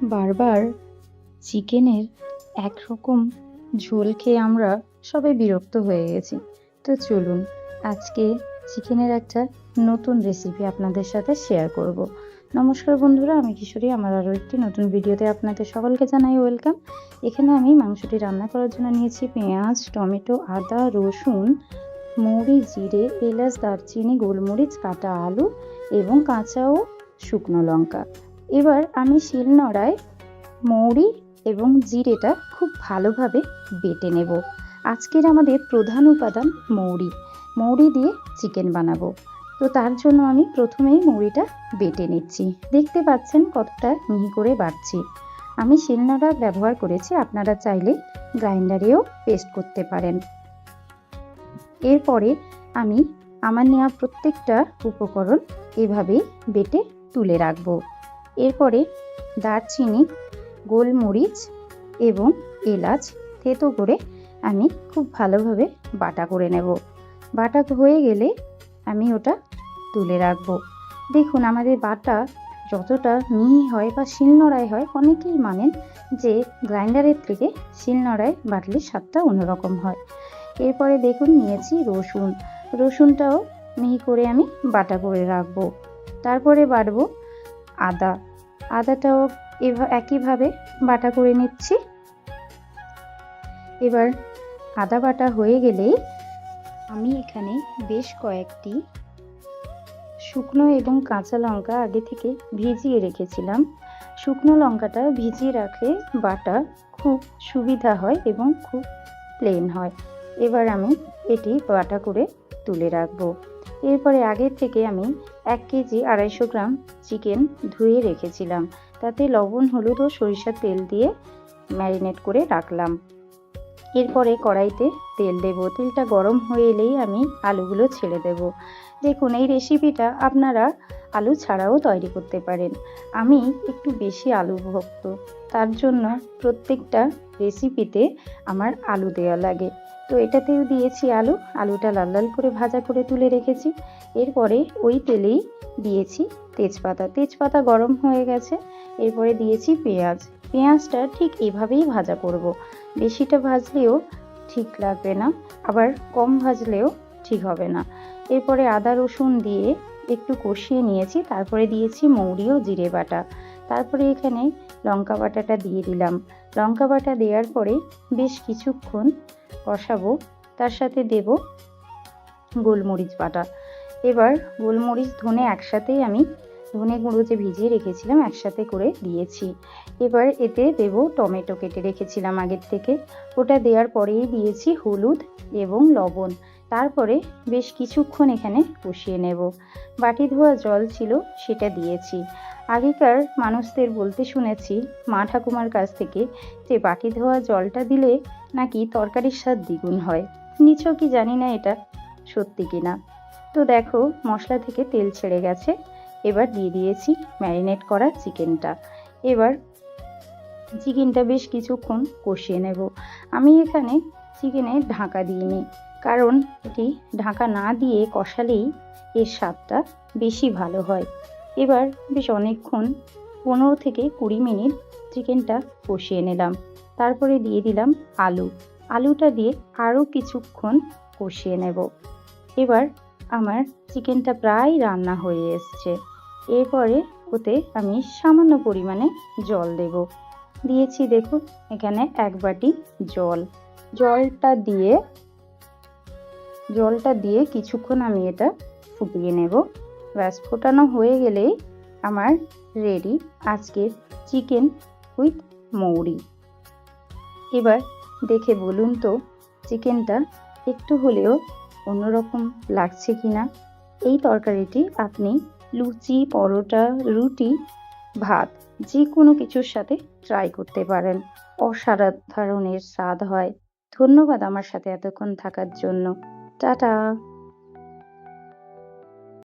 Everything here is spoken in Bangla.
বারবার চিকেনের একরকম ঝোল খেয়ে আমরা সবাই বিরক্ত হয়ে গেছি। তো চলুন আজকে চিকেনের একটা নতুন রেসিপি আপনাদের সাথে শেয়ার করব। নমস্কার বন্ধুরা, আমি কিশোরী। আমার আরও একটি নতুন ভিডিওতে আপনাদের সকলকে জানাই ওয়েলকাম। এখানে আমি মাংসটি রান্না করার জন্য নিয়েছি পেঁয়াজ, টমেটো, আদা, রসুন, মৌরি, জিরে, এলাচ, দারচিনি, গোলমরিচ, কাটা আলু এবং কাঁচা ও শুকনো লঙ্কা। এবার আমি শিলনোড়ায় মৌরি এবং জিরেটা খুব ভালোভাবে বেটে নেব। আজকের আমাদের প্রধান উপাদান মৌরি দিয়ে চিকেন বানাবো। তো তার জন্য আমি প্রথমেই মৌরিটা বেটে নিচ্ছি। দেখতে পাচ্ছেন কতটা মিহি করে বাটছি। আমি শিলনোড়া ব্যবহার করেছি, আপনারা চাইলে গ্রাইন্ডারেও পেস্ট করতে পারেন। এরপরে আমি আমার নেওয়া প্রত্যেকটা উপকরণ এভাবেই বেটে তুলে রাখবো। এরপরে দারচিনি, গোলমরিচ এবং এলাচ থেতো করে আমি খুব ভালোভাবে বাটা করে নেব। বাটা হয়ে গেলে আমি ওটা তুলে রাখবো। দেখুন, আমাদের বাটা যতটা মিহি হয় বা শিলনোড়ায় হয়, অনেকেই মানেন যে গ্রাইন্ডারের থেকে শিলনোড়ায় বাটলে স্বাদটা অন্যরকম হয়। এরপরে দেখুন নিয়েছি রসুনটাও মিহি করে আমি বাটা করে রাখবো। তারপরে বাটবো আদাটাও একইভাবে বাটা করে নিচ্ছি। এবার আদা বাটা হয়ে গেলেই আমি এখানে বেশ কয়েকটি শুকনো এবং কাঁচা লঙ্কা আগে থেকে ভিজিয়ে রেখেছিলাম। শুকনো লঙ্কাটা ভিজিয়ে রাখলে বাটা খুব সুবিধা হয় এবং খুব প্লেন হয়। এবার আমি এটি বাটা করে তুলে রাখবো। এরপরে আগের থেকে আমি 1 কেজি 250 গ্রাম চিকেন ধুয়ে রেখেছিলাম। তাতে লবণ, হলুদ ও সরিষার তেল দিয়ে ম্যারিনেট করে রাখলাম। এরপরে কড়াইতে তেল দেব। তেলটা গরম হয়ে এলেই আমি আলুগুলো ছেড়ে দেব। দেখুন, এই রেসিপিটা আপনারা আলু ছাড়াও তৈরি করতে পারেন। আমি একটু বেশি আলু ভক্ত, তার জন্য প্রত্যেকটা রেসিপিতে আমার আলু দেওয়া লাগে। তো এটাতেও দিয়েছি আলুটা লাল লাল করে ভাজা করে তুলে রেখেছি। এরপরে ওই তেলেই দিয়েছি তেজপাতা গরম হয়ে গেছে। এরপরে দিয়েছি পেঁয়াজটা ঠিক এভাবেই ভাজা করব। বেশিটা ভাজলেও ঠিক লাগবে না, আবার কম ভাজলেও ঠিক হবে না। এরপরে আদা রসুন দিয়ে একটু কষিয়ে নিয়েছি। তারপরে দিয়েছি মৌরি ও জিরে বাটা। তারপরে এখানে লঙ্কা বাটাটা দিয়ে দিলাম। লঙ্কা বাটা দেওয়ার পরে বেশ কিছুক্ষণ কষাবো। তার সাথে দেব গোলমরিচ বাটা। এবার গোলমরিচ, ধনে একসাথেই আমি ধনে গুঁড়ো যে ভিজিয়ে রেখেছিলাম একসাথে করে দিয়েছি। এবার এতে দেব টমেটো কেটে রেখেছিলাম আগের থেকে। ওটা দেওয়ার পরেই দিয়েছি হলুদ এবং লবণ। তারপরে বেশ কিছুক্ষণ এখানে কষিয়ে নেব। বাটি ধোয়া জল ছিল, সেটা দিয়েছি। আগেকার মানুষদের বলতে শুনেছি মা ঠাকুমার কাছ থেকে যে বাটি ধোয়া জলটা দিলে নাকি তরকারির স্বাদ দ্বিগুণ হয়। নিছক কি জানি না এটা সত্যি কিনা। তো দেখো, মশলা থেকে তেল ছেড়ে গেছে। এবার দিয়ে দিয়েছি ম্যারিনেট করা চিকেনটা। এবার চিকেনটা বেশ কিছুক্ষণ কষিয়ে নেব। আমি এখানে চিকেনে ঢাকা দিইনি, কারণ এটি ঢাকা না দিয়ে কষালেই এর স্বাদটা বেশি ভালো হয়। এবার বেশ অনেকক্ষণ 15 থেকে 20 মিনিট চিকেনটা কষিয়ে নিলাম। তারপরে দিয়ে দিলাম আলুটা দিয়ে আরও কিছুক্ষণ কষিয়ে নেব। এবার আমার চিকেনটা প্রায় রান্না হয়ে এসছে। এরপরে ওতে আমি সামান্য পরিমাণে জল দেব। দিয়েছি দেখুন এখানে 1 বাটি জল। জলটা দিয়ে কিছুক্ষণ আমি এটা ফুটিয়ে নেব। ব্যাস, ফোটানো হয়ে গেলেই আমার রেডি আজকের চিকেন উইথ মৌরি। এবার দেখে বলুন তো চিকেনটা একটু হলেও অন্যরকম লাগছে কিনা। এই তরকারিটি আপনি লুচি, পরোটা, রুটি, ভাত যে কোনো কিছুর সাথে ট্রাই করতে পারেন। অসাধারণের স্বাদ হয়। ধন্যবাদ আমার সাথে এতক্ষণ থাকার জন্য। টাটা।